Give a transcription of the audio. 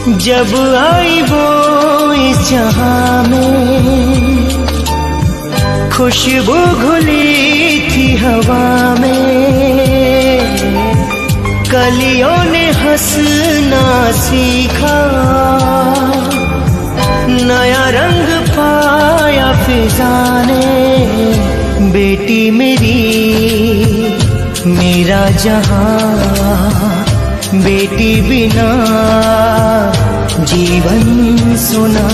जब आई वो इस जहां में, खुशबू घुली थी हवा में। कलियों ने हंसना सीखा, नया रंग पाया फिजा ने। बेटी मेरी मेरा जहां, बेटी बिना जीवन सुना।